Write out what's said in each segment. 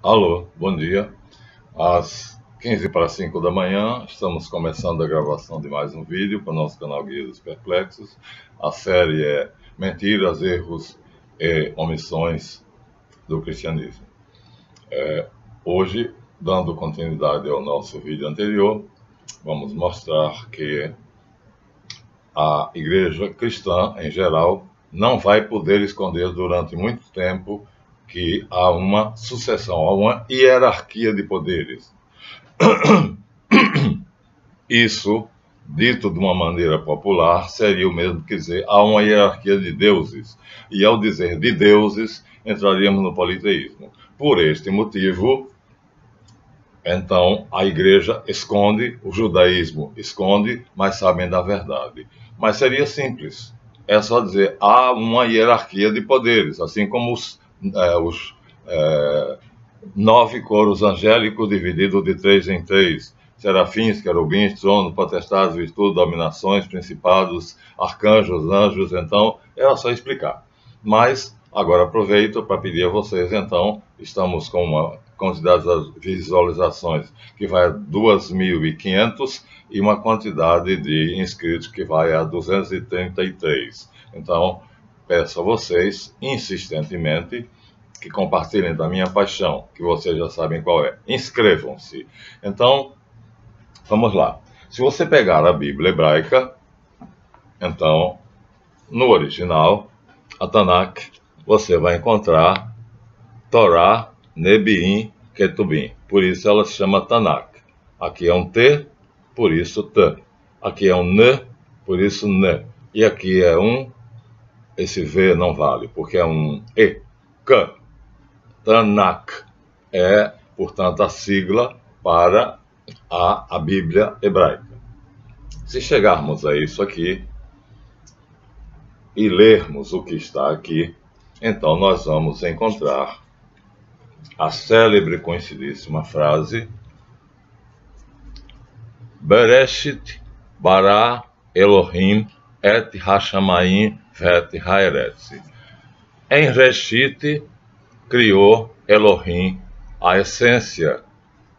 Alô, bom dia. Às 15 para 5 da manhã, estamos começando a gravação de mais um vídeo para o nosso canal Guia dos Perplexos. A série é Mentiras, Erros e Omissões do Cristianismo. Hoje, dando continuidade ao nosso vídeo anterior, vamos mostrar que a igreja cristã, em geral, não vai poder esconder durante muito tempo que há uma sucessão, há uma hierarquia de poderes. Isso, dito de uma maneira popular, seria o mesmo que dizer há uma hierarquia de deuses. E ao dizer de deuses, entraríamos no politeísmo. Por este motivo, então, a igreja esconde, o judaísmo esconde, mas sabem da verdade. Mas seria simples. É só dizer, há uma hierarquia de poderes, assim como os 9 coros angélicos divididos de 3 em 3. Serafins, querubins, trono, potestades, virtudes, dominações, principados, arcanjos, anjos. Então, era só explicar. Mas, agora aproveito para pedir a vocês, então, estamos com uma quantidade de visualizações que vai a 2.500 e uma quantidade de inscritos que vai a 233. Então, peço a vocês, insistentemente, que compartilhem da minha paixão, que vocês já sabem qual é. Inscrevam-se. Então, vamos lá. Se você pegar a Bíblia hebraica, então, no original, a Tanakh, você vai encontrar Torá, Nebiim, Ketubim. Por isso ela se chama Tanakh. Aqui é um T, por isso T. Aqui é um N, por isso N. E aqui é um, esse V não vale, porque é um E, K. Tanakh é, portanto, a sigla para a Bíblia hebraica. Se chegarmos a isso aqui e lermos o que está aqui, então nós vamos encontrar a célebre, conhecidíssima frase Bereshit bara Elohim et hashamayim vet haeretz. Em Reshit criou Elohim a essência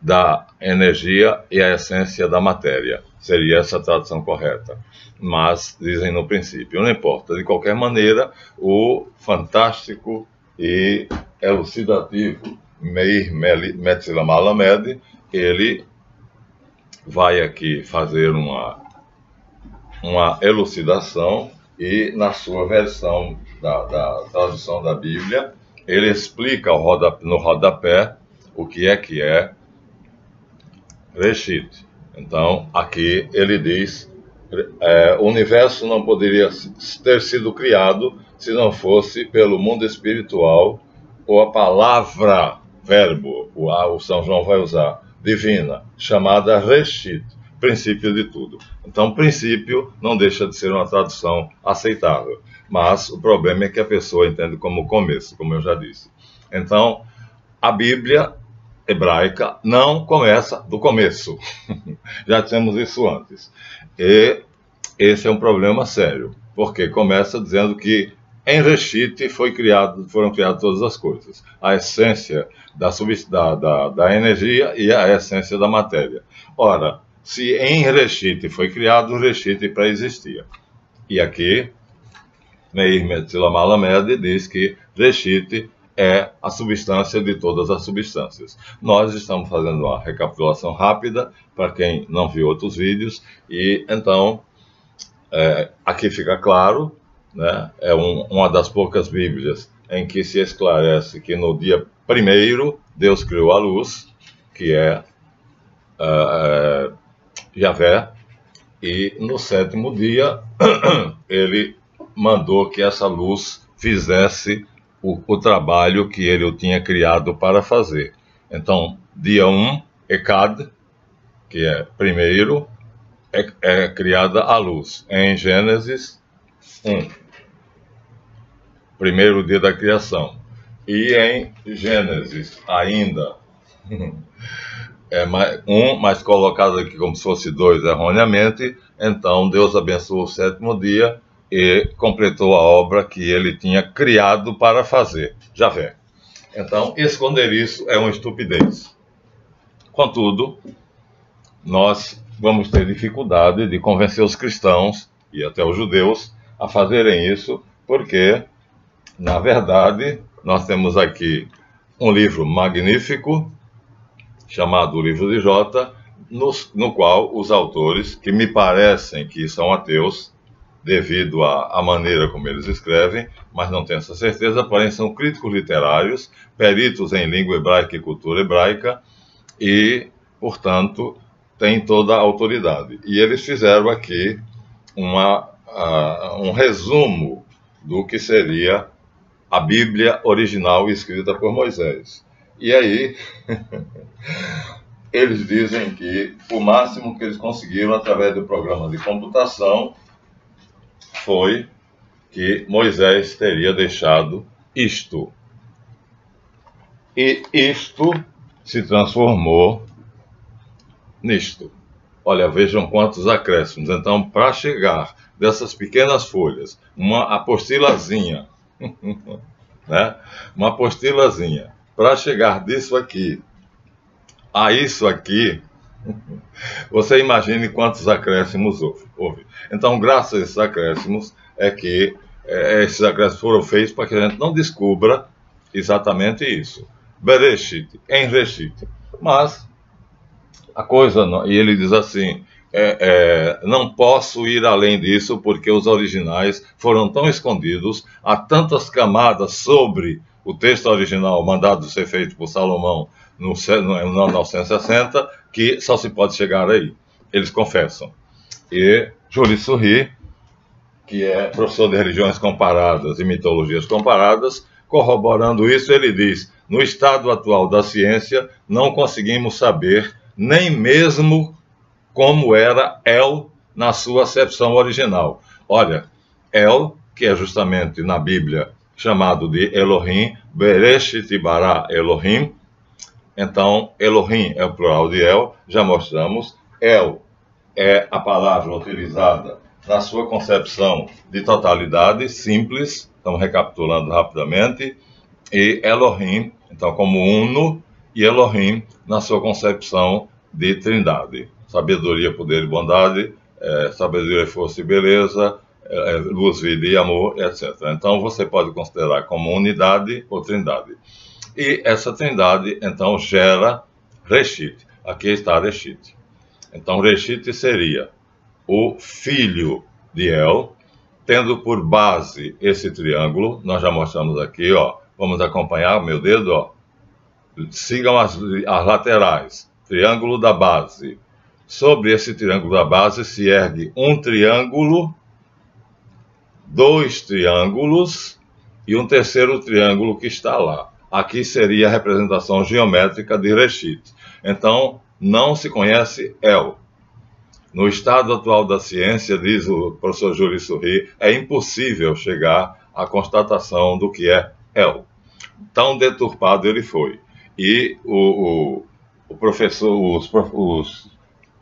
da energia e a essência da matéria. Seria essa a tradução correta. Mas, dizem no princípio, não importa. De qualquer maneira, o fantástico e elucidativo Meir Metzilam Alamed, ele vai aqui fazer uma elucidação e, na sua versão da tradução da Bíblia, ele explica no rodapé o que é Reshit. Então, aqui ele diz, o universo não poderia ter sido criado se não fosse pelo mundo espiritual, ou a palavra, verbo, o São João vai usar, divina, chamada Reshit, princípio de tudo. Então, princípio não deixa de ser uma tradução aceitável. Mas o problema é que a pessoa entende como começo, como eu já disse. Então, a Bíblia hebraica não começa do começo. Já tínhamos isso antes. E esse é um problema sério, porque começa dizendo que em Reshit foram criadas todas as coisas. A essência da energia e a essência da matéria. Ora, se em Reshit foi criado, o Reshit pré-existia. E aqui, Meir Metzilam Alamed diz que Reshit é a substância de todas as substâncias. Nós estamos fazendo uma recapitulação rápida, para quem não viu outros vídeos, e então, aqui fica claro, né, é uma das poucas Bíblias em que se esclarece que no dia 1º Deus criou a luz, que é Yahvé, e no 7º dia ele mandou que essa luz fizesse o trabalho que ele tinha criado para fazer. Então, dia 1, Echad, que é primeiro, é criada a luz. Em Gênesis 1, primeiro dia da criação. E em Gênesis ainda, mas colocado aqui como se fosse 2 erroneamente, então Deus abençoou o 7º dia e completou a obra que ele tinha criado para fazer, Yahvé. Então, esconder isso é uma estupidez. Contudo, nós vamos ter dificuldade de convencer os cristãos e até os judeus a fazerem isso, porque, na verdade, nós temos aqui um livro magnífico, chamado O Livro de Jota, no qual os autores, que me parecem que são ateus, devido à maneira como eles escrevem, mas não tenho essa certeza, porém são críticos literários, peritos em língua hebraica e cultura hebraica, e, portanto, têm toda a autoridade. E eles fizeram aqui um resumo do que seria a Bíblia original escrita por Moisés. E aí, eles dizem que o máximo que eles conseguiram através do programa de computação foi que Moisés teria deixado isto. E isto se transformou nisto. Olha, vejam quantos acréscimos. Então, para chegar dessas pequenas folhas, uma apostilazinha, né? Uma apostilazinha, para chegar disso aqui a isso aqui, você imagine quantos acréscimos houve. Então, graças a esses acréscimos, é que esses acréscimos foram feitos para que a gente não descubra exatamente isso. Bereshit, em Reshit. Mas, a coisa, não, e ele diz assim, não posso ir além disso, porque os originais foram tão escondidos, há tantas camadas sobre o texto original mandado ser feito por Salomão no 960, que só se pode chegar aí. Eles confessam. E Júlio Surri, que é professor de religiões comparadas e mitologias comparadas, corroborando isso, ele diz: no estado atual da ciência, não conseguimos saber nem mesmo como era El na sua acepção original. Olha, El, que é justamente na Bíblia chamado de Elohim, Bereshit bara Elohim. Então, Elohim é o plural de El, já mostramos. El é a palavra utilizada na sua concepção de totalidade, simples, estamos recapitulando rapidamente, e Elohim, então como uno, e Elohim na sua concepção de trindade. Sabedoria, poder e bondade, sabedoria, força e beleza, luz, vida e amor, etc. Então você pode considerar como unidade ou trindade. E essa trindade, então, gera Reshit. Aqui está Reshit. Então, Reshit seria o filho de El, tendo por base esse triângulo. Nós já mostramos aqui, ó. Vamos acompanhar o meu dedo, ó. Sigam as laterais. Triângulo da base. Sobre esse triângulo da base se ergue um triângulo, dois triângulos e um terceiro triângulo que está lá. Aqui seria a representação geométrica de Reshit. Então, não se conhece El. No estado atual da ciência, diz o professor Júlio Surri, é impossível chegar à constatação do que é El. Tão deturpado ele foi. E o professor, os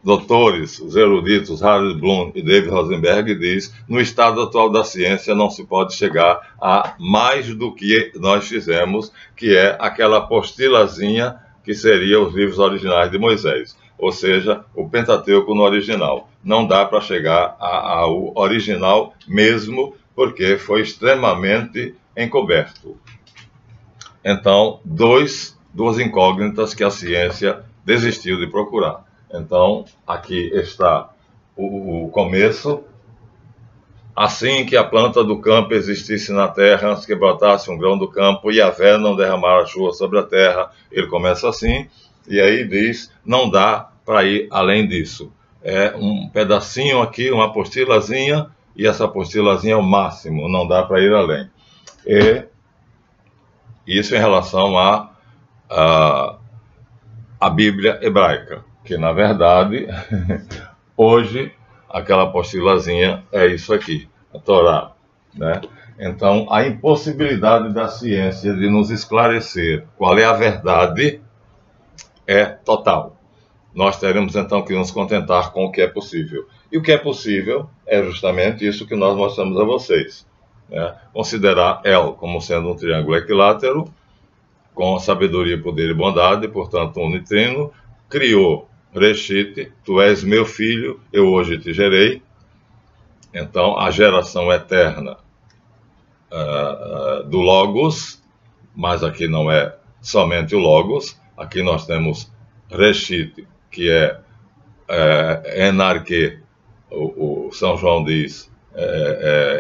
doutores, os eruditos Harold Bloom e David Rosenberg diz: no estado atual da ciência não se pode chegar a mais do que nós fizemos, que é aquela apostilazinha que seria os livros originais de Moisés, ou seja, o Pentateuco no original. Não dá para chegar ao original mesmo, porque foi extremamente encoberto. Então, duas incógnitas que a ciência desistiu de procurar. Então, aqui está o começo. Assim que a planta do campo existisse na terra, antes que brotasse um grão do campo, e Yahvé não derramara chuva sobre a terra. Ele começa assim, e aí diz, não dá para ir além disso. É um pedacinho aqui, uma apostilazinha, e essa apostilazinha é o máximo, não dá para ir além. E isso em relação à Bíblia hebraica, que na verdade, hoje, aquela apostilazinha é isso aqui, a Torá, né? Então, a impossibilidade da ciência de nos esclarecer qual é a verdade é total. Nós teremos então que nos contentar com o que é possível. E o que é possível é justamente isso que nós mostramos a vocês, né? Considerar El como sendo um triângulo equilátero, com sabedoria, poder e bondade, portanto, unitrino, criou Reshit, tu és meu filho, eu hoje te gerei. Então, a geração eterna do Logos, mas aqui não é somente o Logos, aqui nós temos Reshit, que é enarque, o São João diz,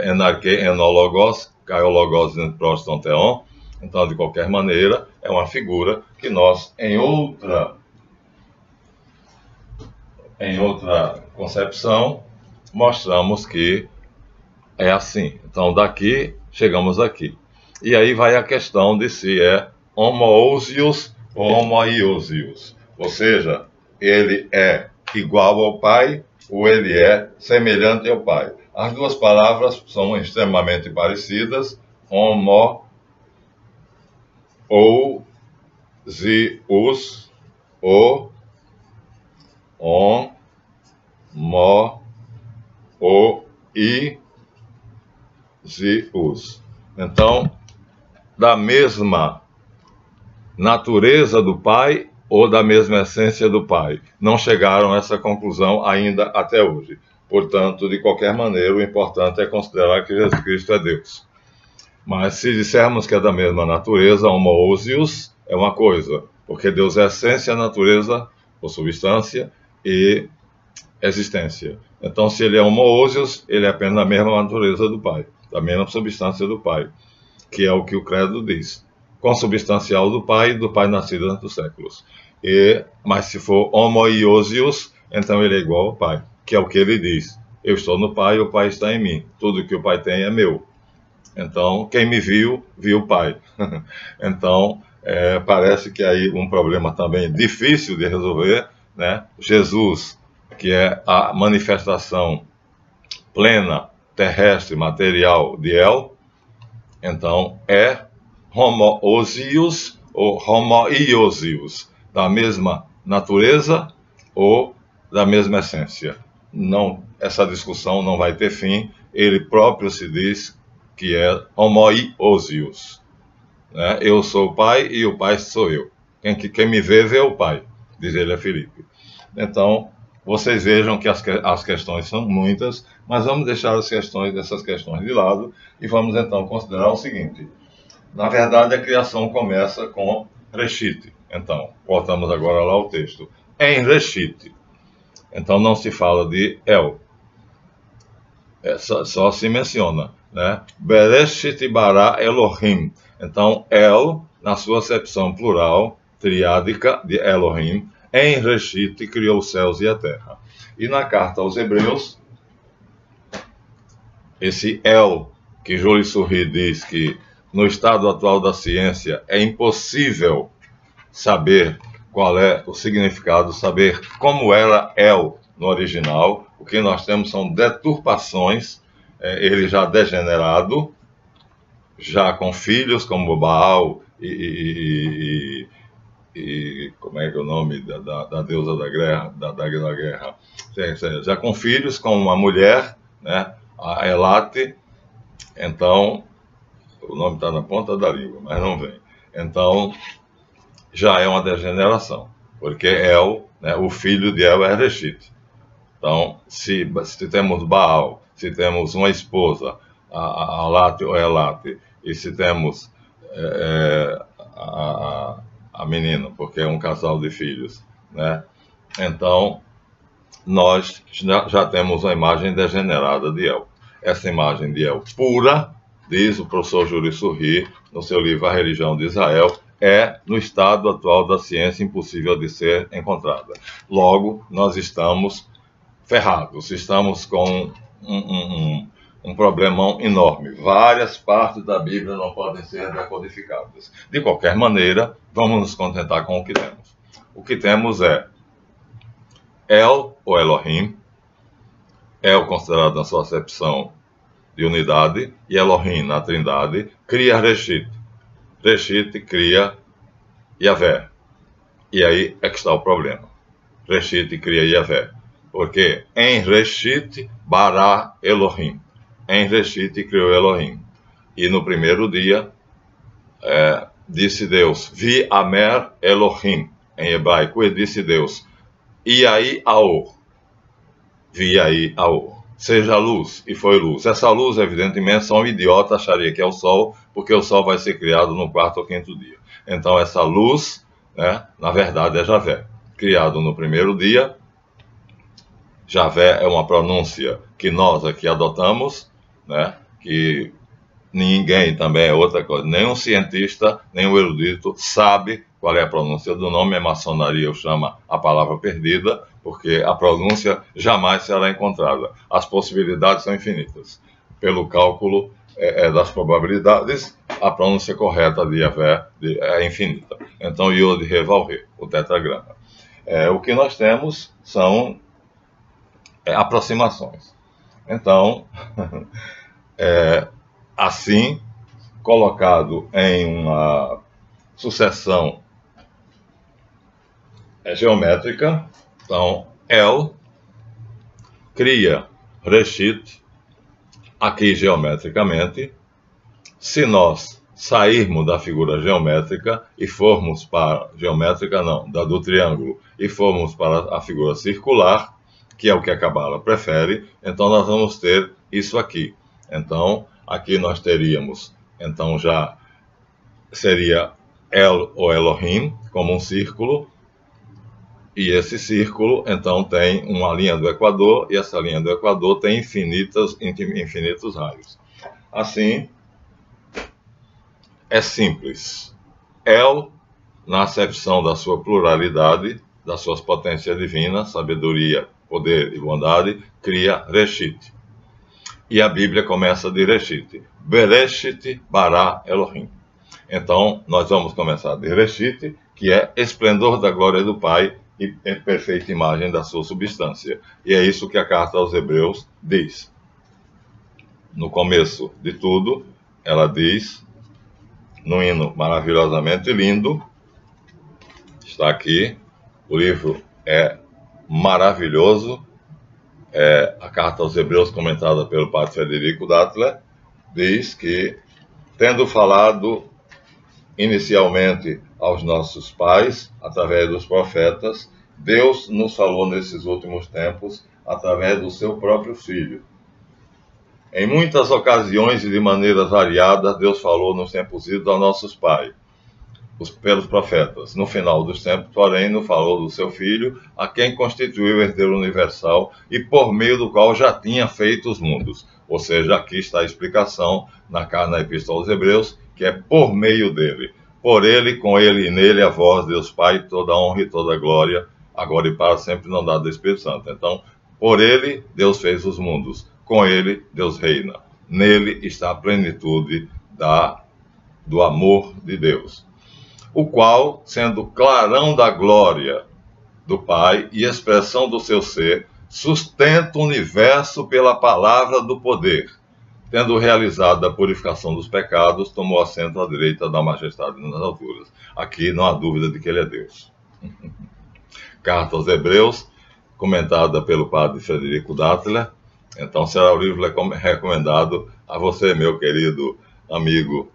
enarque enologos, kaiologos proston theon. Então, de qualquer maneira, é uma figura que nós, em outra concepção, mostramos que é assim. Então, daqui, chegamos aqui. E aí vai a questão de se é homoousios ou homoiousios. Ou seja, ele é igual ao Pai ou ele é semelhante ao Pai. As duas palavras são extremamente parecidas. Homo ou zius, o, on, mo, o, i, zius. Então, da mesma natureza do Pai ou da mesma essência do Pai. Não chegaram a essa conclusão ainda até hoje. Portanto, de qualquer maneira, o importante é considerar que Jesus Cristo é Deus. Mas se dissermos que é da mesma natureza, homoousios é uma coisa, porque Deus é essência, natureza, ou substância, e existência. Então, se ele é homoousios, ele é apenas da mesma natureza do Pai, da mesma substância do Pai, que é o que o credo diz. Consubstancial do Pai nascido antes dos séculos. Mas se for homoiousios, então ele é igual ao Pai, que é o que ele diz. Eu estou no Pai, o Pai está em mim. Tudo que o Pai tem é meu. Então, quem me viu, viu o Pai. Então, parece que aí um problema também difícil de resolver, né? Jesus, que é a manifestação plena, terrestre, material de El, então é homoousios ou homoiousios, da mesma natureza ou da mesma essência. Não, essa discussão não vai ter fim. Ele próprio se diz que é homoiousios, né? Eu sou o Pai e o Pai sou eu. Quem me vê, vê o Pai, diz ele a Filipe. Então, vocês vejam que as questões são muitas, mas vamos deixar essas questões de lado e vamos então considerar o seguinte. Na verdade, a criação começa com Reshit. Então, voltamos agora lá ao texto. Em Reshit. Então, não se fala de El. Só se menciona, né? Bereshit bara Elohim. Então, El, na sua acepção plural, triádica de Elohim, em Reshit criou os céus e a terra. E na carta aos Hebreus, esse El, que Júlio Surri diz que no estado atual da ciência é impossível saber qual é o significado, saber como era El no original. O que nós temos são deturpações, ele já degenerado, já com filhos como Baal e como é que é o nome da deusa da guerra, já com filhos, com uma mulher, né, a Elate. Então, o nome está na ponta da língua, mas não vem. Então, já é uma degeneração, porque El, né, o filho de El é Reshit. Então, se temos Baal, se temos uma esposa, a Late ou Elate, e se temos a menina, porque é um casal de filhos, né? Então, nós já temos uma imagem degenerada de El. Essa imagem de El pura, diz o professor Júlio Surri, no seu livro A Religião de Israel, é, no estado atual da ciência, impossível de ser encontrada. Logo, nós estamos ferrados, estamos com um problemão enorme. Várias partes da Bíblia não podem ser decodificadas. De qualquer maneira, vamos nos contentar com o que temos. O que temos é El, ou Elohim, El considerado na sua acepção de unidade, e Elohim na trindade, cria Reshit. Reshit cria Yahvé. E aí é que está o problema. Reshit cria Yahvé. Porque em Reshit bara Elohim. Em Reshit criou Elohim. E no primeiro dia disse Deus, Vi Amer Elohim, em hebraico, e disse Deus, Iai Aor, Vi aí Aor, seja luz, e foi luz. Essa luz, evidentemente, só um idiota acharia que é o sol, porque o sol vai ser criado no 4º ou 5º dia. Então, essa luz, né, na verdade, é Javé, criado no 1º dia. Javé é uma pronúncia que nós aqui adotamos, né, que ninguém também é outra coisa. Nenhum cientista, nenhum erudito sabe qual é a pronúncia do nome. A maçonaria o chama a palavra perdida, porque a pronúncia jamais será encontrada. As possibilidades são infinitas. Pelo cálculo das probabilidades, a pronúncia correta de Yahvé é infinita. Então, Yod, He, Vav, He, o tetragrama. O que nós temos são aproximações. Então, assim, colocado em uma sucessão geométrica, então, El cria Reshit, aqui geometricamente. Se nós sairmos da figura geométrica e formos para, geométrica não, do triângulo, e formos para a figura circular, que é o que a Cabala prefere, então nós vamos ter isso aqui. Então, aqui nós teríamos, então já seria El ou Elohim, como um círculo, e esse círculo, então, tem uma linha do Equador, e essa linha do Equador tem infinitos raios. Assim, é simples. El, na acepção da sua pluralidade, das suas potências divinas, sabedoria, poder e bondade, cria Reshit. E a Bíblia começa de Reshit. Bereshit bara Elohim. Então, nós vamos começar de Reshit, que é esplendor da glória do Pai e perfeita imagem da sua substância. E é isso que a carta aos Hebreus diz. No começo de tudo, ela diz, num hino maravilhosamente lindo, está aqui, o livro é maravilhoso, a carta aos Hebreus, comentada pelo padre Frederico Dattler, diz que, tendo falado inicialmente aos nossos pais, através dos profetas, Deus nos falou nesses últimos tempos, através do seu próprio Filho. Em muitas ocasiões e de maneiras variadas, Deus falou nos tempos idos a nossos pais, pelos profetas. No final dos tempos, porém, nos falou do seu Filho, a quem constituiu o herdeiro universal e por meio do qual já tinha feito os mundos. Ou seja, aqui está a explicação na Epístola aos Hebreus, que é por meio dele. Por ele, com ele e nele, a vós, Deus Pai, toda honra e toda glória, agora e para sempre, não dá do Espírito Santo. Então, por ele, Deus fez os mundos. Com ele, Deus reina. Nele está a plenitude do amor de Deus, o qual, sendo clarão da glória do Pai e expressão do seu ser, sustenta o universo pela palavra do poder. Tendo realizado a purificação dos pecados, tomou assento à direita da majestade nas alturas. Aqui não há dúvida de que ele é Deus. Carta aos Hebreus, comentada pelo padre Frederico Dattler. Então será o livro recomendado a você, meu querido amigo,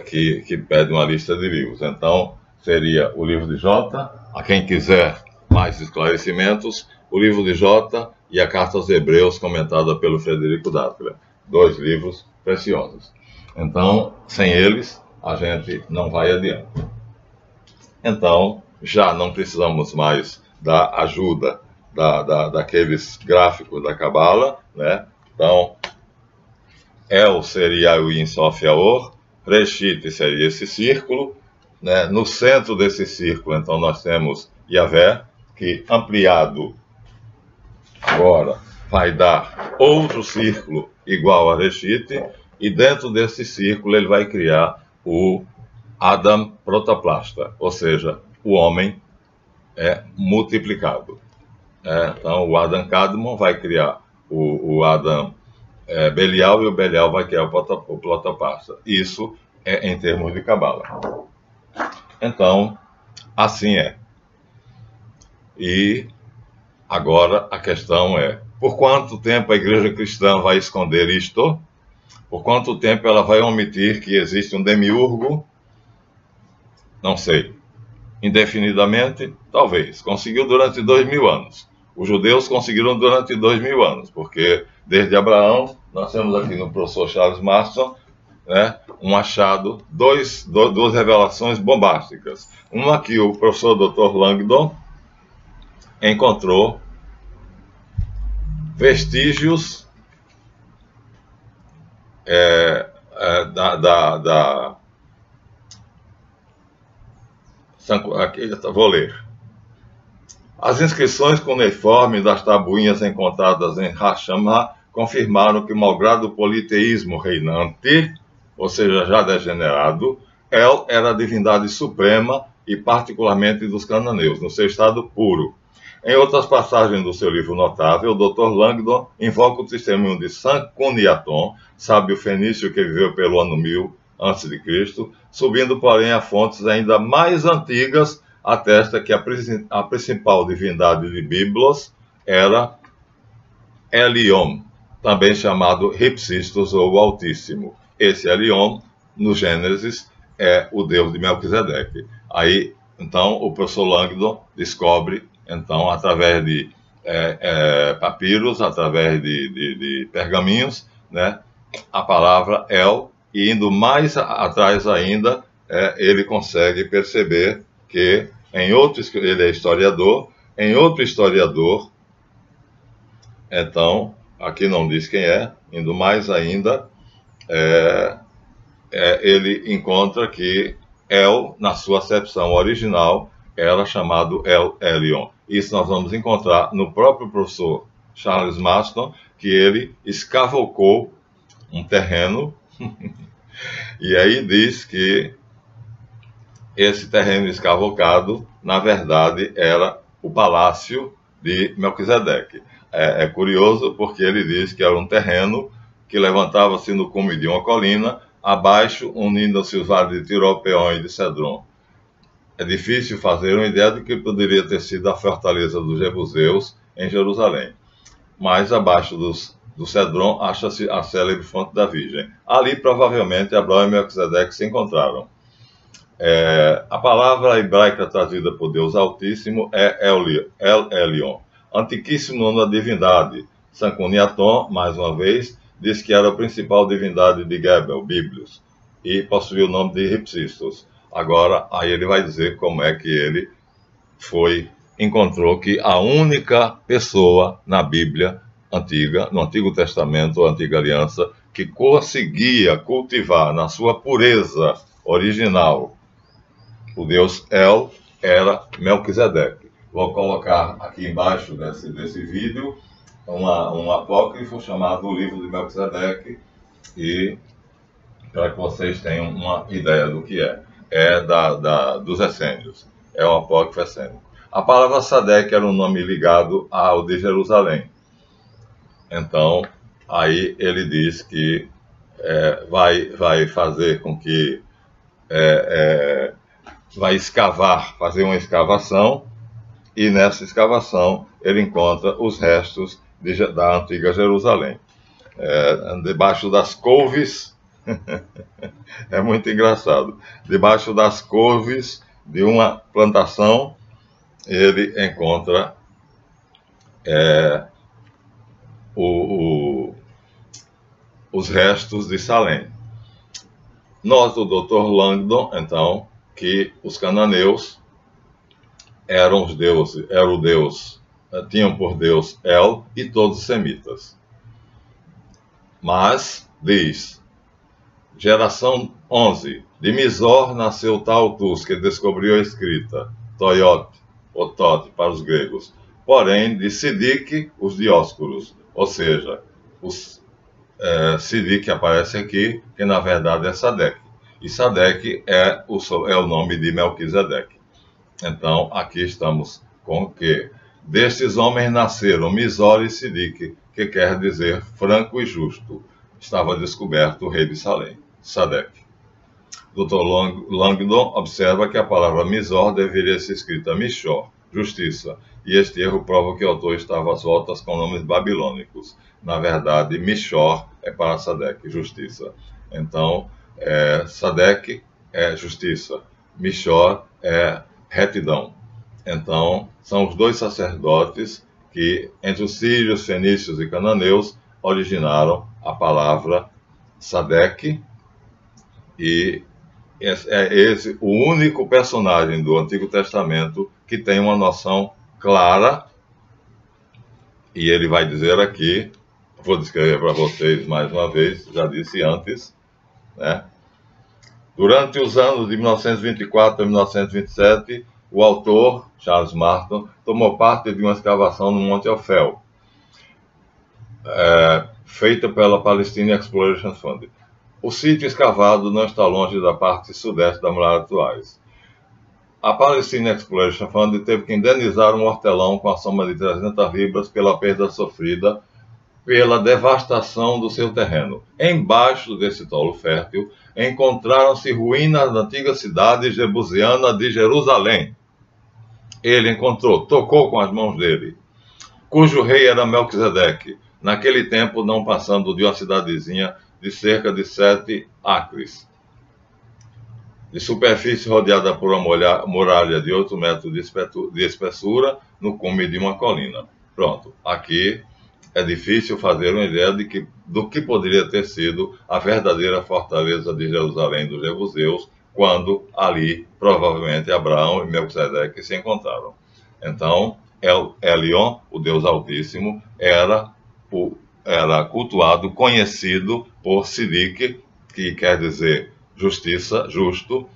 que pede uma lista de livros. Então, seria o livro de Jota, a quem quiser mais esclarecimentos, o livro de Jota e a Carta aos Hebreus, comentada pelo Frederico Dattler. 2 livros preciosos. Então, sem eles, a gente não vai adiante. Então, já não precisamos mais da ajuda daqueles gráficos da Cabala, né? Então, El seria o Ein Sof Yaor, Reshit seria esse círculo, né? No centro desse círculo, então, nós temos Yahvé, que ampliado agora vai dar outro círculo igual a Reshit, e dentro desse círculo ele vai criar o Adam protoplasta, ou seja, o homem multiplicado. Então, o Adam Kadmon vai criar o Adam Belial, e o Belial vai criar o protoplasta. Isso é em termos de Cabala. Então, assim é. E agora a questão é, por quanto tempo a igreja cristã vai esconder isto? Por quanto tempo ela vai omitir que existe um demiurgo? Não sei. Indefinidamente? Talvez. Conseguiu durante 2000 anos. Os judeus conseguiram durante 2000 anos, porque desde Abraão, nós temos aqui no professor Charles Marston, né, um achado, duas revelações bombásticas. Uma que o professor Dr. Langdon encontrou vestígios aqui, vou ler. As inscrições cuneiformes das tabuinhas encontradas em Hashamah confirmaram que, malgrado o politeísmo reinante, ou seja, já degenerado, El era a divindade suprema e particularmente dos cananeus, no seu estado puro. Em outras passagens do seu livro notável, o Dr. Langdon invoca o testemunho de Sancuniaton, sábio fenício que viveu pelo ano 1000 a.C., subindo, porém, a fontes ainda mais antigas, atesta que a principal divindade de Biblos era Elion, também chamado Hypsistos ou Altíssimo. Esse Elion, no Gênesis, é o Deus de Melquisedeque. Aí, então, o professor Langdon descobre, então, através de papiros, através de pergaminhos, né, a palavra El, e indo mais atrás ainda, ele consegue perceber que ele é historiador, em outro historiador, então, aqui não diz quem é, indo mais ainda, ele encontra que El, na sua acepção original, era chamado El Elyon. Isso nós vamos encontrar no próprio professor Charles Marston, que ele escavocou um terreno, e aí diz que esse terreno escavocado, na verdade, era o palácio de Melquisedeque. É curioso porque ele diz que era um terreno que levantava-se no cume de uma colina, abaixo unindo-se os vales de Tiropeon e de Cedron. É difícil fazer uma ideia de que poderia ter sido a fortaleza dos jebuseus em Jerusalém. Mas abaixo do Cedron acha-se a célebre fonte da Virgem. Ali, provavelmente, Abraão e Melquisedeque se encontraram. A palavra hebraica trazida por Deus Altíssimo é El Elyon, antiquíssimo nome da divindade. Sancuniaton, mais uma vez, diz que era a principal divindade de Gebel, Bíblios, e possuía o nome de Hypsistos. Agora, aí ele vai dizer como é que ele encontrou que a única pessoa na Bíblia antiga, no Antigo Testamento, ou Antiga Aliança, que conseguia cultivar na sua pureza original o Deus El, era Melquisedeque. Vou colocar aqui embaixo desse vídeo um apócrifo chamado O Livro de Melquisedeque, e para que vocês tenham uma ideia do que é. Dos essênios. É um apócrifo essênio. A palavra Sadeque era um nome ligado ao de Jerusalém. Então, aí ele diz que vai fazer com que vai fazer uma escavação, e nessa escavação ele encontra os restos da antiga Jerusalém. Debaixo das couves, é muito engraçado, debaixo das couves de uma plantação, ele encontra os restos de Salém. Nota o Dr. Langdon, então, que os cananeus eram os deuses, tinham por Deus El e todos os semitas. Mas, diz, geração 11, de Misor nasceu Tautus, que descobriu a escrita, Toyot, ou Tot, para os gregos, porém de Sidique, os Dióscuros, ou seja, os Sidique aparece aqui, que na verdade é Sadeque, e Sadeque é o nome de Melquisedeque. Então, aqui estamos com que destes homens nasceram Misor e Sidique, que quer dizer franco e justo. Estava descoberto o rei de Salém, Sadeque. Dr. Langdon observa que a palavra Misor deveria ser escrita Mishor, justiça, e este erro prova que o autor estava às voltas com nomes babilônicos. Na verdade, Mishor é para Sadek, justiça. Então, Sadek é justiça, Mishor é retidão. Então, são os dois sacerdotes que, entre os sírios, fenícios e cananeus, originaram a palavra Sadek, e é esse o único personagem do Antigo Testamento que tem uma noção clara, e ele vai dizer aqui, vou descrever para vocês mais uma vez, já disse antes, né? Durante os anos de 1924 a 1927, o autor, Charles Martin, tomou parte de uma escavação no Monte Orfel, feita pela Palestine Exploration Fund. O sítio escavado não está longe da parte sudeste da muralha atuais. A Palestine Exploration Fund teve que indenizar um hortelão com a soma de 300 libras pela perda sofrida pela devastação do seu terreno. Embaixo desse tolo fértil, encontraram-se ruínas da antiga cidade jebusiana de Jerusalém. Ele encontrou, tocou com as mãos dele, cujo rei era Melquisedeque, naquele tempo não passando de uma cidadezinha de cerca de 7 acres, de superfície rodeada por uma muralha de 8 metros de espessura, no cume de uma colina. Pronto, aqui é difícil fazer uma ideia do que poderia ter sido a verdadeira fortaleza de Jerusalém dos jebuseus, quando ali, provavelmente, Abraão e Melquisedeque se encontraram. Então, Elion, o Deus Altíssimo, era cultuado, conhecido por Sidik, que quer dizer justiça, justo,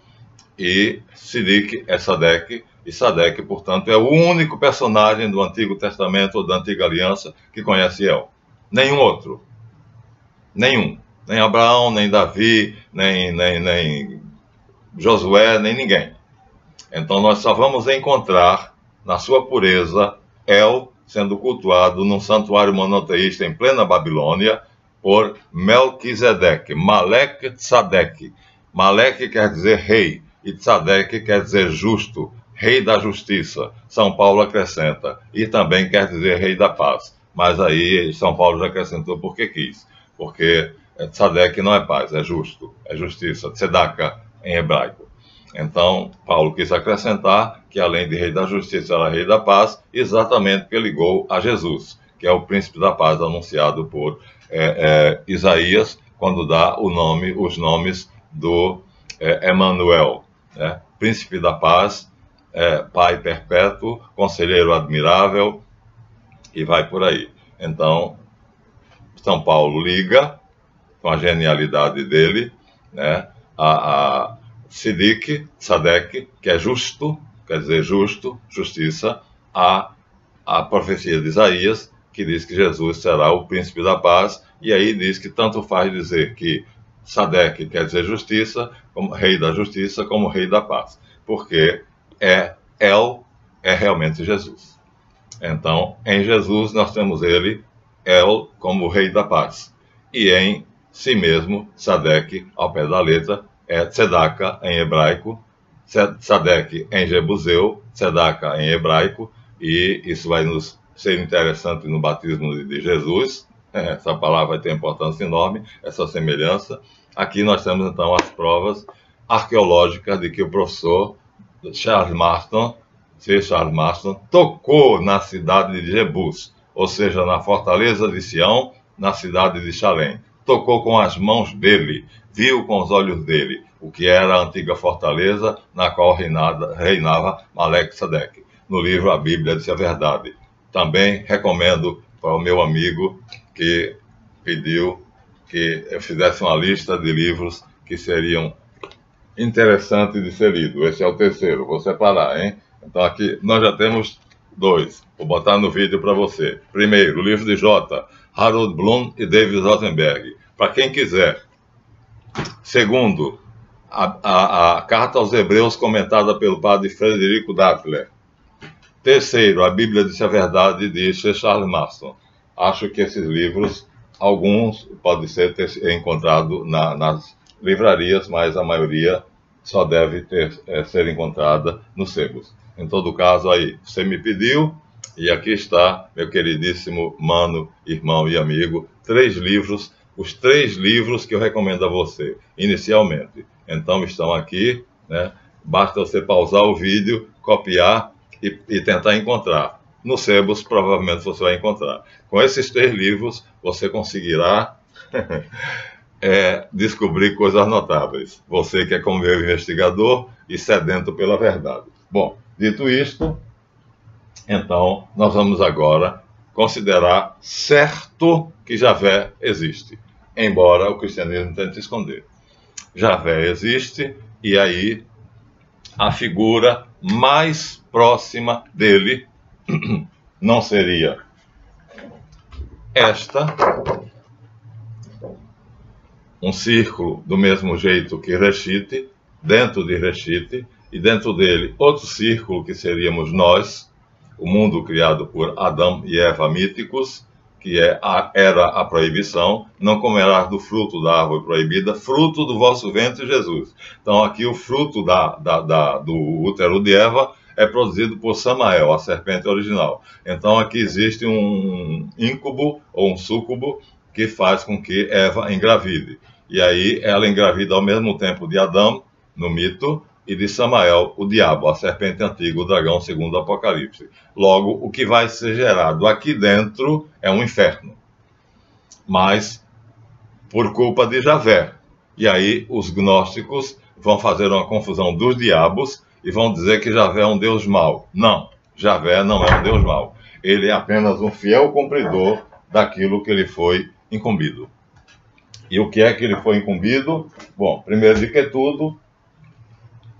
e Sidik é Sadek, e Sadek, portanto, é o único personagem do Antigo Testamento ou da Antiga Aliança que conhece El. Nenhum outro. Nenhum. Nem Abraão, nem Davi, nem Josué, nem ninguém. Então nós só vamos encontrar, na sua pureza, El sendo cultuado num santuário monoteísta em plena Babilônia por Melquisedeque, Malek Tzadek. Malek quer dizer rei, e Tzadek quer dizer justo, rei da justiça. São Paulo acrescenta, e também quer dizer rei da paz. Mas aí São Paulo já acrescentou porque quis, porque Tzadek não é paz, é justo, é justiça, Tzedaka em hebraico. Então, Paulo quis acrescentar que além de rei da justiça, era rei da paz, exatamente porque ligou a Jesus, que é o príncipe da paz anunciado por Isaías, quando dá os nomes do Emanuel, né? Príncipe da paz, Pai perpétuo, conselheiro admirável, e vai por aí. Então, São Paulo liga, com a genialidade dele, né, a Sidik, Sadek, que é justo, quer dizer justo, justiça, a profecia de Isaías, que diz que Jesus será o príncipe da paz, e aí diz que tanto faz dizer que Sadek quer dizer justiça, como rei da justiça, como rei da paz, porque El é realmente Jesus. Então, em Jesus nós temos ele, El, como rei da paz, e em si mesmo, Sadek, ao pé da letra, é Tzedaka em hebraico, Sadek em jebuseu, Tzedaka em hebraico, e isso vai nos ser interessante no batismo de Jesus. Essa palavra vai ter importância enorme, essa semelhança. Aqui nós temos então as provas arqueológicas de que o professor Charles Marston tocou na cidade de Jebus, ou seja, na fortaleza de Sião, na cidade de Shalem. Tocou com as mãos dele, viu com os olhos dele o que era a antiga fortaleza na qual reinava Melquisedeque. No livro A Bíblia Disse a Verdade. Também recomendo para o meu amigo que pediu que eu fizesse uma lista de livros que seriam interessantes de ser lido. Esse é o terceiro, vou separar, hein? Então aqui nós já temos 2, vou botar no vídeo para você. Primeiro, o livro de J, Harold Bloom e David Rosenberg, para quem quiser. Segundo, a Carta aos Hebreus comentada pelo padre Frederico Dattler. Terceiro, a Bíblia Disse a Verdade, de Charles Marston. Acho que esses livros, alguns podem ser encontrados nas livrarias, mas a maioria só deve ser encontrada nos sebos. Em todo caso, aí, você me pediu, E aqui está, meu queridíssimo mano, irmão e amigo, 3 livros, os 3 livros que eu recomendo a você, inicialmente. Então estão aqui, né? Basta você pausar o vídeo, copiar e tentar encontrar. No Sebos, provavelmente você vai encontrar. Com esses 3 livros, você conseguirá descobrir coisas notáveis. Você que é como eu, investigador e sedento pela verdade. Bom, dito isto, então nós vamos agora considerar certo que Javé existe, embora o cristianismo tente esconder. Javé existe, e aí a figura mais próxima dele não seria esta, um círculo do mesmo jeito que Reshite, dentro de Reshite, e dentro dele outro círculo que seríamos nós, o mundo criado por Adão e Eva míticos, que era a proibição: não comerás do fruto da árvore proibida, fruto do vosso ventre, Jesus. Então aqui o fruto do útero de Eva é produzido por Samael, a serpente original. Então aqui existe um íncubo ou um súcubo que faz com que Eva engravide. E aí ela engravida ao mesmo tempo de Adão, no mito, e de Samael, o diabo, a serpente antiga, o dragão, segundo o Apocalipse. Logo, o que vai ser gerado aqui dentro é um inferno, mas por culpa de Javé. E aí os gnósticos vão fazer uma confusão dos diabos e vão dizer que Javé é um Deus mau. Não, Javé não é um Deus mau. Ele é apenas um fiel cumpridor daquilo que ele foi incumbido. E o que é que ele foi incumbido? Bom, primeiro de que tudo,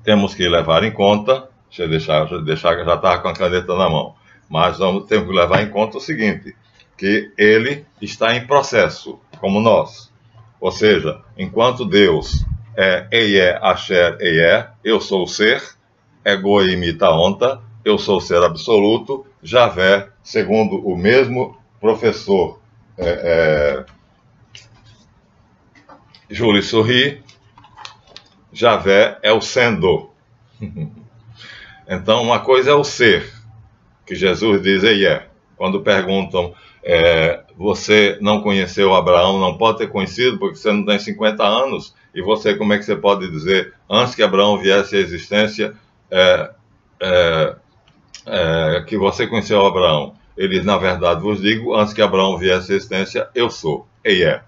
temos que levar em conta, deixa eu deixar que já estava com a caneta na mão, mas temos que levar em conta o seguinte, que ele está em processo, como nós. Ou seja, enquanto Deus é Eié, Asher, Eié, eu sou o ser, Ego e Mita Onta, eu sou o ser absoluto, Javé, segundo o mesmo professor Júlio Sorri, Javé é o sendo. Então, uma coisa é o ser, que Jesus diz Eié. Quando perguntam, você não conheceu Abraão, não pode ter conhecido porque você não tem 50 anos, e você, como é que você pode dizer, antes que Abraão viesse à existência, que você conheceu Abraão? Ele diz, na verdade vos digo, antes que Abraão viesse à existência, eu sou, Eié.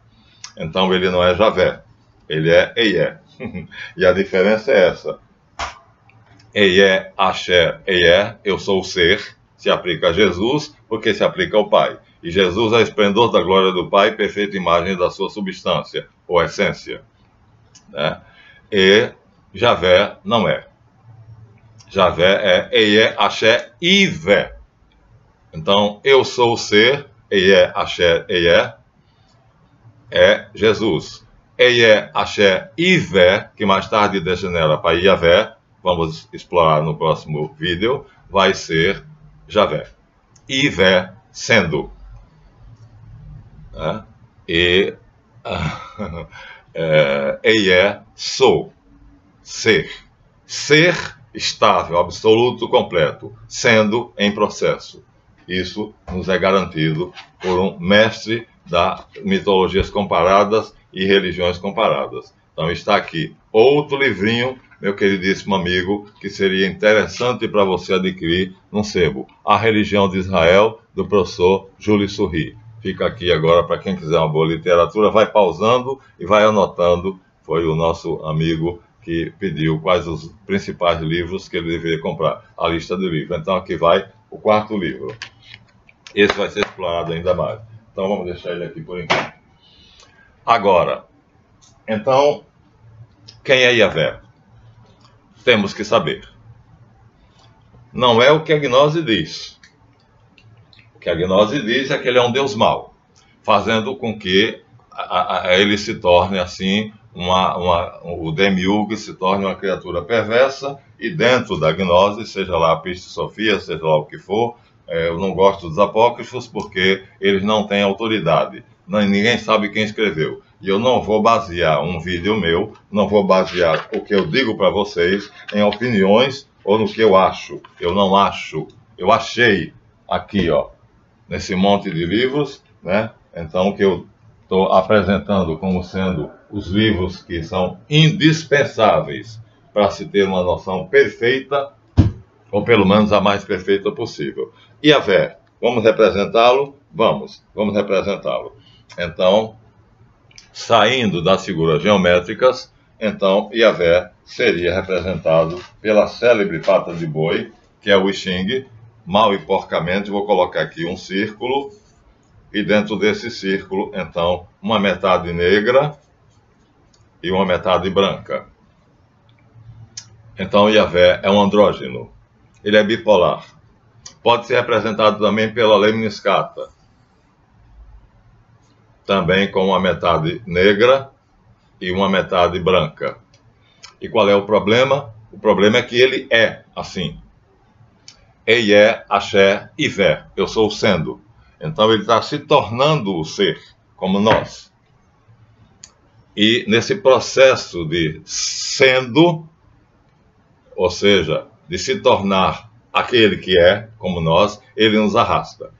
Então ele não é Javé, ele é Eié. E a diferença é essa. Eié, Asher, Eié, eu sou o ser, se aplica a Jesus, porque se aplica ao Pai. E Jesus é o esplendor da glória do Pai, perfeita imagem da sua substância, ou essência. Né? E Javé não é. Javé é Eié, Asher, Ivé. Então, eu sou o ser, Eié, Asher, Eié, é Jesus. Eié, Asher, Ivé, que mais tarde degenera para Iavé, vamos explorar no próximo vídeo, vai ser Javé. Ivé, sendo. E Eié, sou. Ser. Ser estável, absoluto, completo. Sendo em processo. Isso nos é garantido por um mestre das mitologias comparadas e religiões comparadas. Então está aqui outro livrinho, meu queridíssimo amigo, que seria interessante para você adquirir num sebo. A Religião de Israel, do professor Júlio Sorri. Fica aqui agora para quem quiser uma boa literatura, vai pausando e vai anotando. Foi o nosso amigo que pediu quais os principais livros que ele deveria comprar. A lista de livros. Então aqui vai o 4º livro. Esse vai ser explorado ainda mais. Então vamos deixar ele aqui por enquanto. Agora, então, quem é Iavé? Temos que saber. Não é o que a gnose diz. O que a gnose diz é que ele é um Deus mau, fazendo com que ele se torne assim, o demiurgo se torne uma criatura perversa, e dentro da gnose, seja lá a Piste-Sofia, seja lá o que for, eu não gosto dos apócrifos porque eles não têm autoridade. Ninguém sabe quem escreveu. E eu não vou basear um vídeo meu, não vou basear o que eu digo para vocês em opiniões ou no que eu acho. Eu não acho. Eu achei. aqui, ó, nesse monte de livros, né? Então, que eu estou apresentando como sendo os livros que são indispensáveis para se ter uma noção perfeita, ou pelo menos a mais perfeita possível. Yahvé, vamos representá-lo? Vamos representá-lo. Então, saindo das figuras geométricas, então Yahvé seria representado pela célebre pata de boi, que é o I Ching. Mal e porcamente, vou colocar aqui um círculo, e dentro desse círculo, então, uma metade negra e uma metade branca. Então, Yahvé é um andrógeno. Ele é bipolar. Pode ser representado também pela lemniscata, também com uma metade negra e uma metade branca. E qual é o problema? O problema é que ele é assim. Eié, Axé, Ivé. Eu sou o sendo. Então ele está se tornando o ser, como nós. E nesse processo de sendo, ou seja, de se tornar aquele que é, como nós, ele nos arrasta.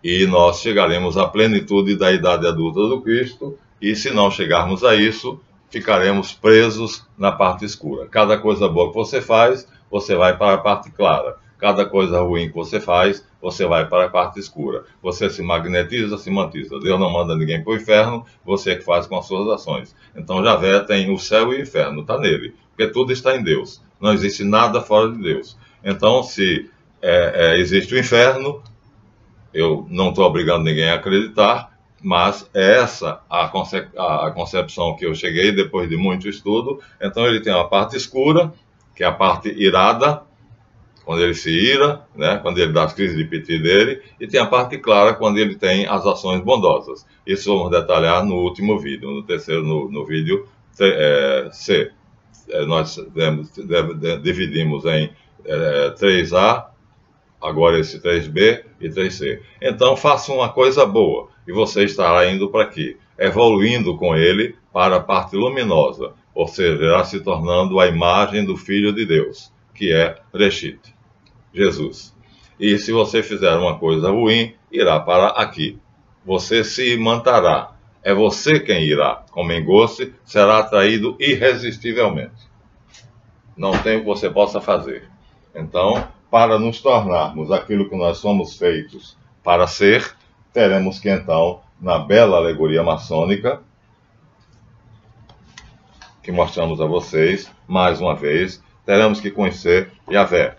E nós chegaremos à plenitude da idade adulta do Cristo, e se não chegarmos a isso, ficaremos presos na parte escura. Cada coisa boa que você faz, você vai para a parte clara. Cada coisa ruim que você faz, você vai para a parte escura. Você se magnetiza, se mantiza. Deus não manda ninguém para o inferno, você que faz com as suas ações. Então Yahvé tem o céu e o inferno, está nele, porque tudo está em Deus. Não existe nada fora de Deus. Então, se existe o inferno, eu não estou obrigando ninguém a acreditar, mas é essa a concepção que eu cheguei depois de muito estudo. Então ele tem uma parte escura, que é a parte irada, quando ele se ira, né, quando ele dá as crises de piti dele, e tem a parte clara, quando ele tem as ações bondosas. Isso vamos detalhar no último vídeo, no terceiro, no vídeo C. Nós dividimos em 3A, agora esse 3B e 3C. Então faça uma coisa boa, e você estará indo para aqui, evoluindo com ele para a parte luminosa, ou seja, irá se tornando a imagem do Filho de Deus, que é Reshit, Jesus. E se você fizer uma coisa ruim, irá para aqui. Você se imantará. É você quem irá, como engoste, será atraído irresistivelmente. Não tem o que você possa fazer. Então, para nos tornarmos aquilo que nós somos feitos para ser, teremos que então, na bela alegoria maçônica, que mostramos a vocês, mais uma vez, teremos que conhecer Yahvé.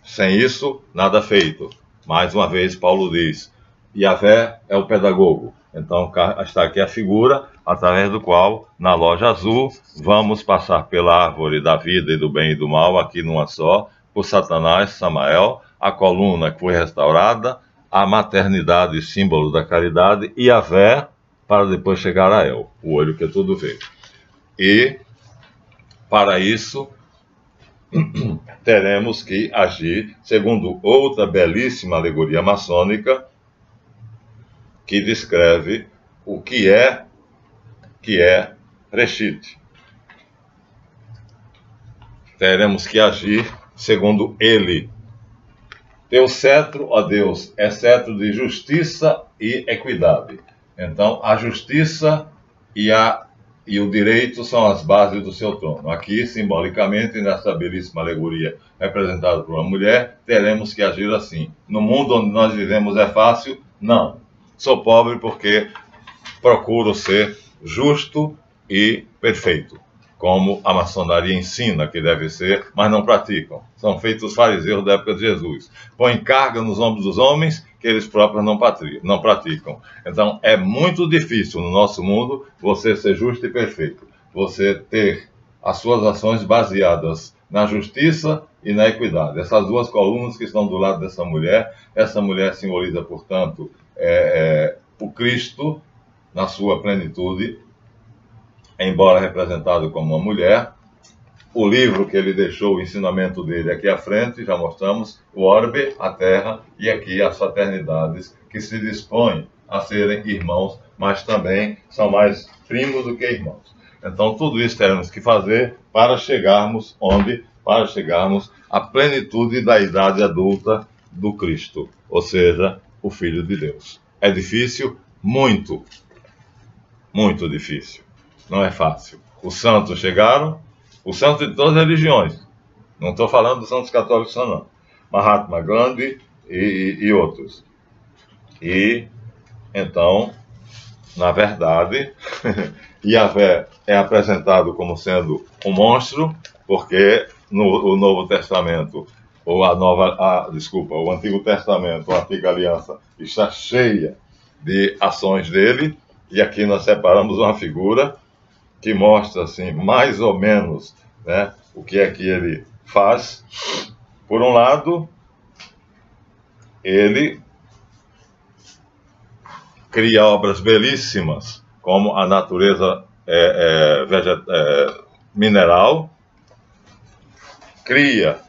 Sem isso, nada feito. Mais uma vez, Paulo diz, Yahvé é o pedagogo. Então, está aqui a figura, através do qual, na loja azul, vamos passar pela árvore da vida e do bem e do mal, aqui numa só, por Satanás, Samael, a coluna que foi restaurada, a maternidade, símbolo da caridade, e Yahvé, para depois chegar a El, o olho que tudo vê. E, para isso, teremos que agir segundo outra belíssima alegoria maçônica que descreve o que é Reshit. Teremos que agir segundo ele. Teu cetro, ó Deus, é cetro de justiça e equidade. Então, a justiça e o direito são as bases do seu trono. Aqui, simbolicamente, nessa belíssima alegoria representada por uma mulher, teremos que agir assim. No mundo onde nós vivemos é fácil? Não. Sou pobre porque procuro ser justo e perfeito, como a maçonaria ensina que deve ser, mas não praticam. São feitos os fariseus da época de Jesus. Põem carga nos ombros dos homens que eles próprios não praticam. Então, é muito difícil no nosso mundo você ser justo e perfeito. Você ter as suas ações baseadas na justiça e na equidade. Essas duas colunas que estão do lado dessa mulher, essa mulher simboliza, portanto, o Cristo na sua plenitude, embora representado como uma mulher. O livro que ele deixou, o ensinamento dele aqui à frente, já mostramos, o orbe, a terra, e aqui as fraternidades que se dispõem a serem irmãos, mas também são mais primos do que irmãos. Então tudo isso teremos que fazer para chegarmos onde? Para chegarmos à plenitude da idade adulta do Cristo, ou seja, o Filho de Deus. É difícil? Muito. Muito difícil. Não é fácil. Os santos chegaram, os santos de todas as religiões. Não estou falando dos santos católicos, não. Mahatma Gandhi e outros. E, então, na verdade, Yahvé é apresentado como sendo um monstro, porque no Novo Testamento, ou o Antigo Testamento, a Antiga Aliança, está cheia de ações dele, e aqui nós separamos uma figura que mostra, assim, mais ou menos, né, o que é que ele faz. Por um lado, ele cria obras belíssimas, como a natureza mineral, cria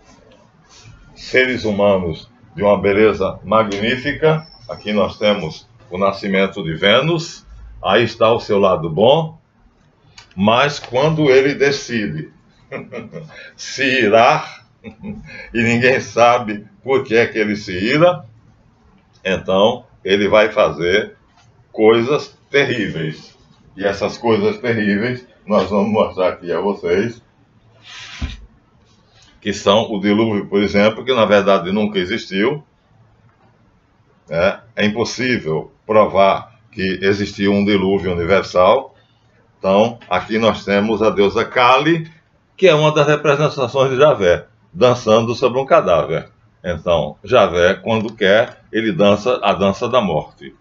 seres humanos de uma beleza magnífica. Aqui nós temos o nascimento de Vênus, aí está o seu lado bom, mas quando ele decide se irar, e ninguém sabe por que é que ele se ira, então ele vai fazer coisas terríveis. E essas coisas terríveis nós vamos mostrar aqui a vocês, que são o dilúvio, por exemplo, que na verdade nunca existiu. É impossível provar que existiu um dilúvio universal. Então, aqui nós temos a deusa Kali, que é uma das representações de Yahvé, dançando sobre um cadáver. Então, Yahvé, quando quer, ele dança a dança da morte.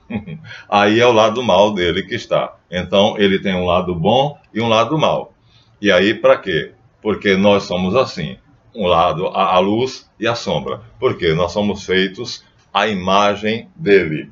Aí é o lado mal dele que está. Então, ele tem um lado bom e um lado mal. E aí, para quê? Porque nós somos assim. Um lado a luz e a sombra. Porque nós somos feitos à imagem dele.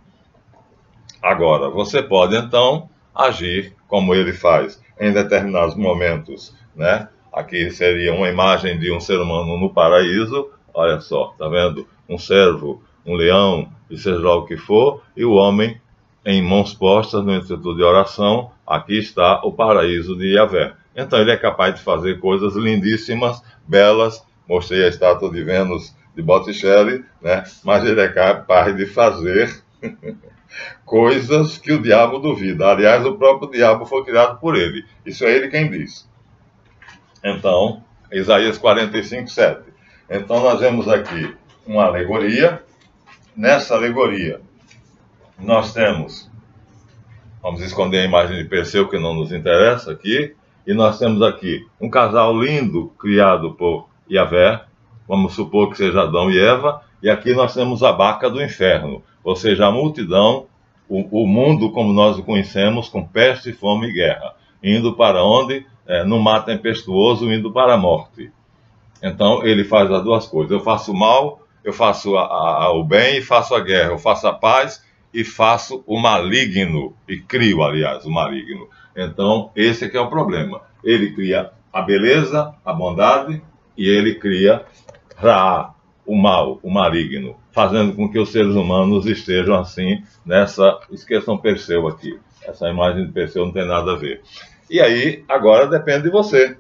Agora, você pode, então, agir como ele faz em determinados momentos, né? Aqui seria uma imagem de um ser humano no paraíso. Olha só, tá vendo? Um cervo, um leão, e seja lá o que for, e o homem em mãos postas no instituto de oração. Aqui está o paraíso de Yahvé. Então ele é capaz de fazer coisas lindíssimas, belas. Mostrei a estátua de Vênus de Botticelli, né? Mas ele é capaz de fazer coisas que o diabo duvida. Aliás, o próprio diabo foi criado por ele. Isso é ele quem diz. Então, Isaías 45, 7. Então nós vemos aqui uma alegoria. Nessa alegoria, nós temos, vamos esconder a imagem de Perseu, que não nos interessa aqui, e nós temos aqui um casal lindo, criado por Yahvé, vamos supor que seja Adão e Eva, e aqui nós temos a barca do inferno, ou seja, a multidão, o mundo como nós o conhecemos, com peste, fome e guerra, indo para onde? No mar tempestuoso, indo para a morte. Então ele faz as duas coisas. Eu faço o mal, eu faço o bem e faço a guerra. Eu faço a paz e faço o maligno. E crio, aliás, o maligno. Então esse que é o problema. Ele cria a beleza, a bondade, e ele cria Ra, o mal, o maligno, fazendo com que os seres humanos estejam assim nessa... Esqueçam Perseu aqui. Essa imagem de Perseu não tem nada a ver. E aí, agora depende de você.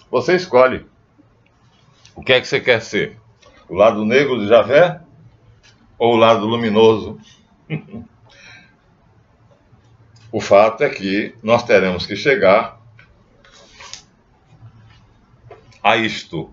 Você escolhe. O que é que você quer ser? O lado negro de Yahvé ou o lado luminoso? O fato é que nós teremos que chegar a isto.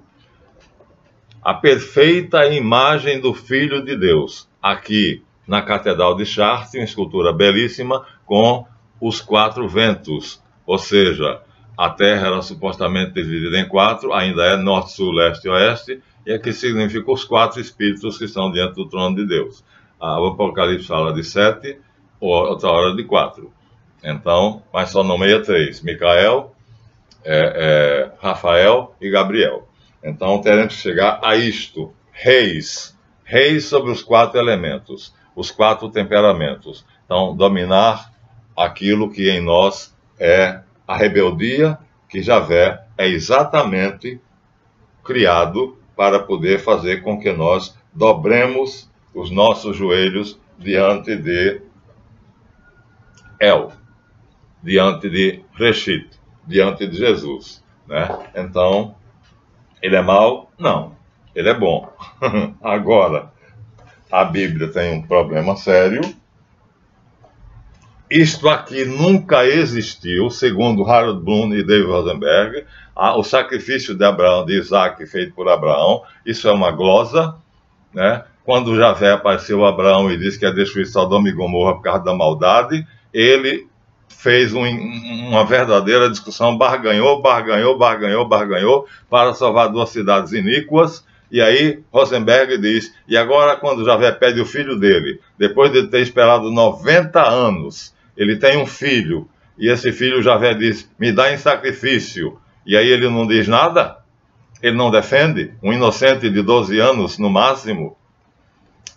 A perfeita imagem do Filho de Deus. Aqui na Catedral de Chartres, uma escultura belíssima com os 4 ventos. Ou seja, a Terra era supostamente dividida em 4, ainda é norte, sul, leste e oeste, e aqui significa os 4 espíritos que estão diante do trono de Deus. O Apocalipse fala de 7, outra hora de 4. Então, mas só nomeia 3, Micael, Rafael e Gabriel. Então teremos que chegar a isto, reis sobre os 4 elementos, os 4 temperamentos. Então, dominar aquilo que em nós é a rebeldia, que Yahvé é exatamente criado para poder fazer com que nós dobremos os nossos joelhos diante de El, diante de Reshit, diante de Jesus, né? Então, ele é mau? Não, ele é bom. Agora, a Bíblia tem um problema sério. Isto aqui nunca existiu, segundo Harold Bloom e David Rosenberg, o sacrifício de Abraão, de Isaac, feito por Abraão. Isso é uma glosa, né? Quando Javé apareceu a Abraão e disse que ia destruir Sodoma e Gomorra por causa da maldade, ele fez uma verdadeira discussão, barganhou para salvar duas cidades iníquas. E aí Rosenberg diz, e agora quando Javé pede o filho dele, depois de ter esperado 90 anos, ele tem um filho, e esse filho Javé diz, me dá em sacrifício, e aí ele não diz nada? Ele não defende? Um inocente de 12 anos no máximo?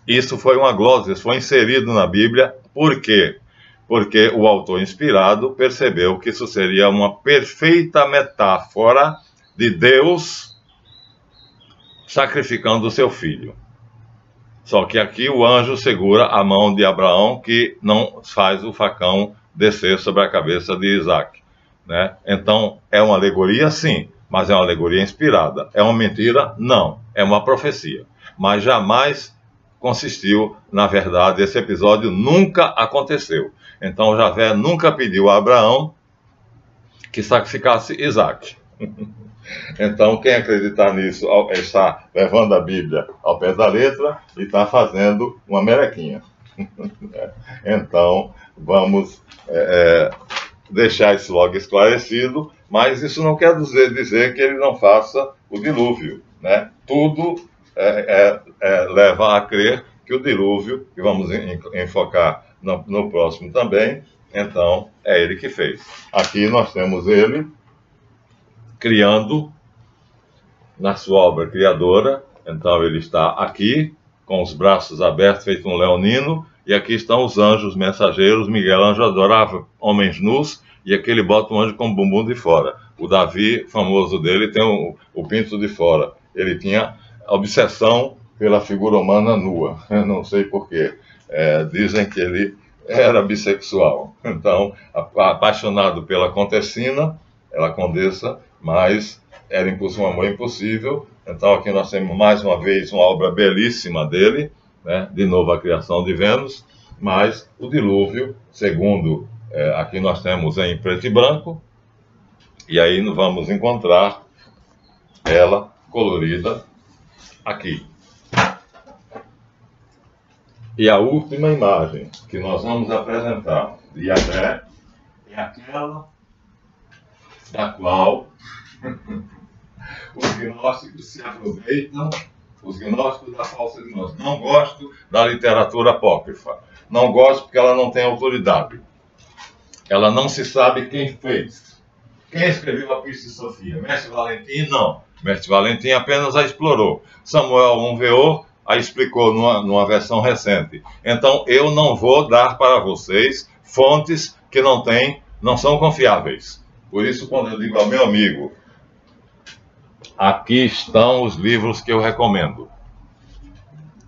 Isso foi uma glosa, isso foi inserido na Bíblia. Por quê? Porque o autor inspirado percebeu que isso seria uma perfeita metáfora de Deus sacrificando o seu filho. Só que aqui o anjo segura a mão de Abraão, que não faz o facão descer sobre a cabeça de Isaac, né? Então, é uma alegoria, sim, mas é uma alegoria inspirada. É uma mentira? Não. É uma profecia. Mas jamais consistiu na verdade. Esse episódio nunca aconteceu. Então, Javé nunca pediu a Abraão que sacrificasse Isaac. Então, quem acreditar nisso está levando a Bíblia ao pé da letra e está fazendo uma melequinha. Então, vamos deixar isso logo esclarecido, mas isso não quer dizer que ele não faça o dilúvio, né? Tudo leva a crer que o dilúvio, que vamos enfocar no próximo também, então é ele que fez. Aqui nós temos ele criando na sua obra criadora. Então ele está aqui com os braços abertos, feito um leonino, e aqui estão os anjos mensageiros. Miguel Ângelo adorava homens nus, e aqui ele bota um anjo com o bumbum de fora. O Davi, famoso dele, tem o pinto de fora. Ele tinha obsessão pela figura humana nua. Eu não sei porquê. Dizem que ele era bissexual. Então, apaixonado pela Contessina, ela condessa, mas era um amor impossível. Então aqui nós temos mais uma vez uma obra belíssima dele, né? De novo a criação de Vênus, mas o dilúvio, segundo aqui nós temos em preto e branco, e aí vamos encontrar ela colorida aqui. E a última imagem que nós vamos apresentar de Javé é aquela da qual os gnósticos se aproveitam, os gnósticos da falsa gnóstica. Não gosto da literatura apócrifa. Não gosto porque ela não tem autoridade. Ela não se sabe quem fez. Quem escreveu a Pista de Sofia? Mestre Valentim? Não. Mestre Valentim apenas a explorou. Samuel Monveor a explicou numa versão recente. Então eu não vou dar para vocês fontes que não são confiáveis. Por isso, quando eu digo ao meu amigo, aqui estão os livros que eu recomendo.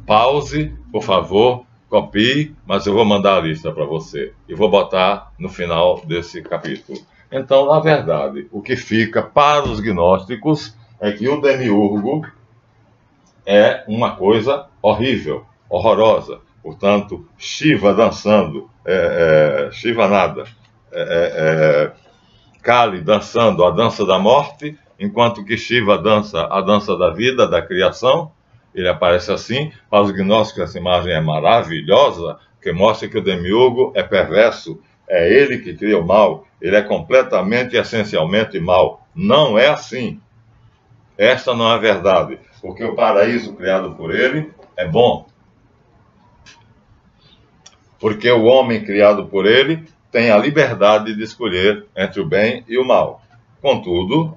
Pause, por favor, copie, mas eu vou mandar a lista para você. E vou botar no final desse capítulo. Então, na verdade, o que fica para os gnósticos é que o demiurgo é uma coisa horrível, horrorosa. Portanto, Shiva dançando, Shiva nada, Kali dançando a dança da morte, enquanto que Shiva dança a dança da vida, da criação. Ele aparece assim. Para os gnósticos essa imagem é maravilhosa, que mostra que o demiurgo é perverso, é ele que cria o mal, ele é completamente e essencialmente mal. Não é assim. Esta não é a verdade, porque o paraíso criado por ele é bom. Porque o homem criado por ele tem a liberdade de escolher entre o bem e o mal. Contudo,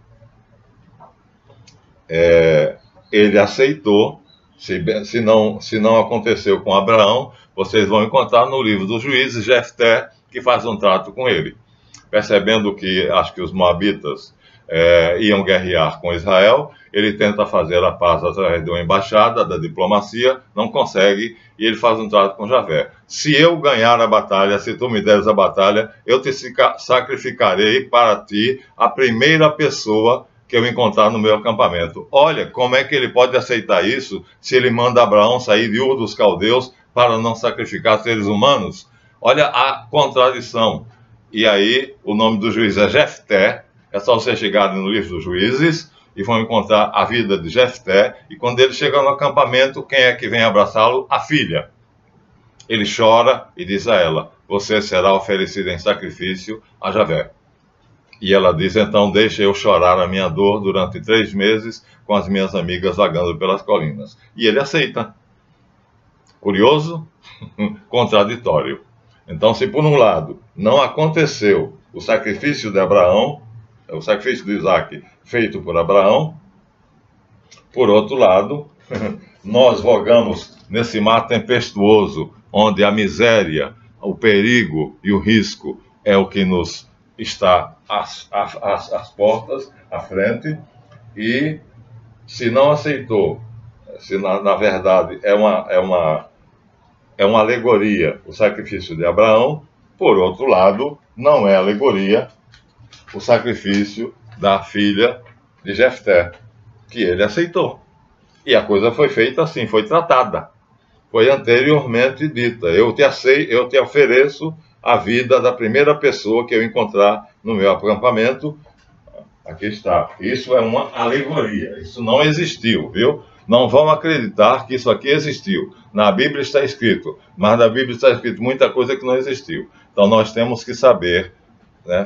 ele aceitou. Se não aconteceu com Abraão, vocês vão encontrar no livro dos Juízes Jefté, que faz um trato com ele. Percebendo que, acho que os moabitas iam guerrear com Israel, ele tenta fazer a paz através de uma embaixada, da diplomacia, não consegue, e ele faz um trato com Javé. Se eu ganhar a batalha, se tu me deres a batalha, eu te sacrificarei para ti a primeira pessoa que eu encontrar no meu acampamento. Olha, como é que ele pode aceitar isso se ele manda Abraão sair de Ur dos Caldeus para não sacrificar seres humanos? Olha a contradição. E aí, o nome do juiz é Jefté. É só você chegar no livro dos Juízes e vão encontrar a vida de Jefté. E quando ele chega no acampamento, quem é que vem abraçá-lo? A filha. Ele chora e diz a ela: você será oferecida em sacrifício a Javé. E ela diz: então deixa eu chorar a minha dor durante 3 meses com as minhas amigas vagando pelas colinas. E ele aceita. Curioso? Contraditório. Então, se por um lado não aconteceu o sacrifício de Abraão, o sacrifício de Isaac feito por Abraão, por outro lado, nós vogamos nesse mar tempestuoso, onde a miséria, o perigo e o risco é o que nos está às portas, à frente, e se não aceitou, se na verdade é uma alegoria o sacrifício de Abraão, por outro lado, não é alegoria o sacrifício da filha de Jefté, que ele aceitou. E a coisa foi feita assim, foi tratada. Foi anteriormente dita: eu te ofereço a vida da primeira pessoa que eu encontrar no meu acampamento. Aqui está. Isso é uma alegoria. Isso não existiu, viu? Não vão acreditar que isso aqui existiu. Na Bíblia está escrito, mas na Bíblia está escrito muita coisa que não existiu. Então nós temos que saber, né,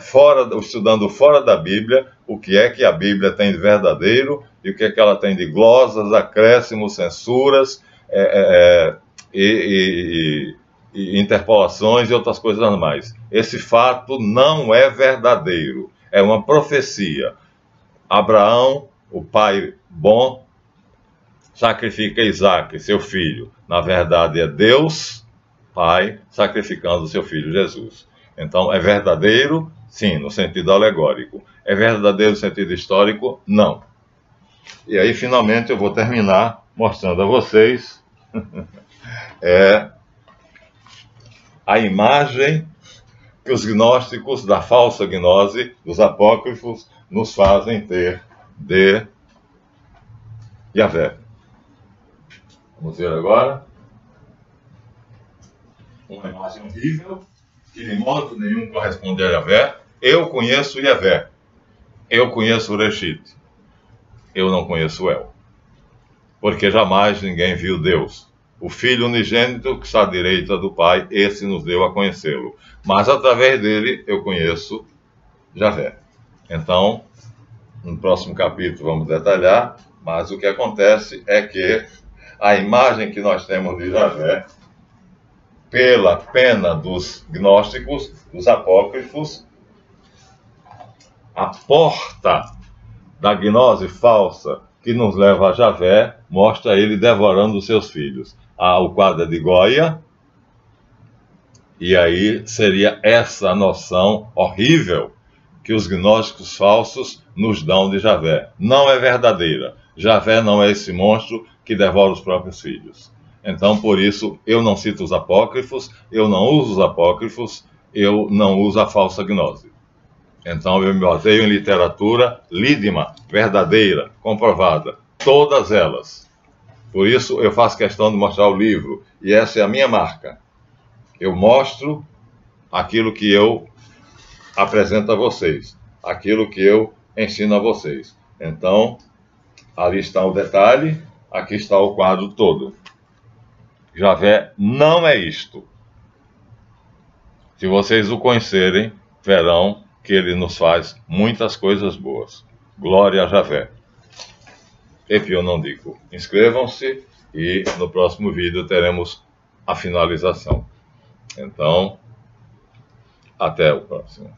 estudando fora da Bíblia, o que é que a Bíblia tem de verdadeiro e o que é que ela tem de glosas, acréscimos, censuras e interpolações e outras coisas mais. Esse fato não é verdadeiro. É uma profecia. Abraão, o pai bom, sacrifica Isaac, seu filho. Na verdade, é Deus, Pai, sacrificando seu filho Jesus. Então, é verdadeiro? Sim, no sentido alegórico. É verdadeiro no sentido histórico? Não. E aí, finalmente, eu vou terminar mostrando a vocês a imagem que os gnósticos da falsa gnose, dos apócrifos, nos fazem ter de Yahvé. Vamos ver agora. Uma imagem horrível, que de modo nenhum corresponde a Yahvé. Eu conheço Yahvé. Eu conheço o Reshit. Eu não conheço El. Porque jamais ninguém viu Deus. O Filho unigênito que está à direita do Pai, esse nos deu a conhecê-lo. Mas através dele eu conheço Yahvé. Então, no próximo capítulo vamos detalhar, mas o que acontece é que a imagem que nós temos de Yahvé, pela pena dos gnósticos, dos apócrifos, a porta da gnose falsa que nos leva a Yahvé mostra ele devorando os seus filhos. O quadro é de Goya, e aí seria essa noção horrível que os gnósticos falsos nos dão de Yahvé. Não é verdadeira. Yahvé não é esse monstro que devora os próprios filhos. Então, por isso, eu não cito os apócrifos, eu não uso os apócrifos, eu não uso a falsa gnose. Então, eu me baseio em literatura lídima, verdadeira, comprovada. Todas elas. Por isso, eu faço questão de mostrar o livro. E essa é a minha marca. Eu mostro aquilo que eu apresento a vocês. Aquilo que eu ensino a vocês. Então, ali está o detalhe. Aqui está o quadro todo. Yahvé não é isto. Se vocês o conhecerem, verão que ele nos faz muitas coisas boas. Glória a Yahvé. E eu não digo. Inscrevam-se e no próximo vídeo teremos a finalização. Então, até o próximo.